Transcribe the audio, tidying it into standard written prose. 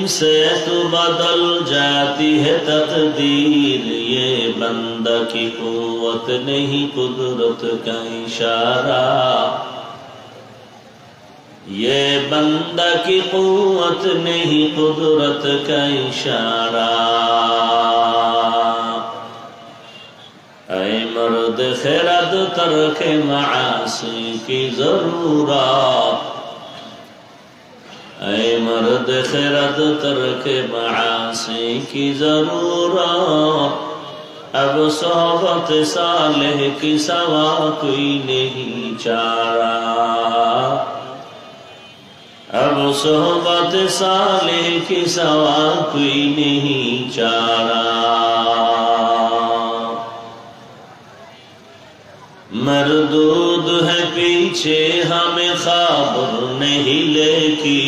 से तो बदल जाती है तकदीर, ये बंदा की कुव्वत नहीं कुदरत का इशारा, ये बंदा की कुव्वत नहीं कुदरत का इशारा। ऐ मर्द खिरद तरके मासी की जरूरत, ऐ मर्द खिरद तरके मासी की जरूरत, अब सोहबत सालेह की सवा कोई नहीं चारा, अब सोहबत सालेह की सवा कोई नहीं चारा। मरदूद है पीछे हमें खबर नहीं लेकी,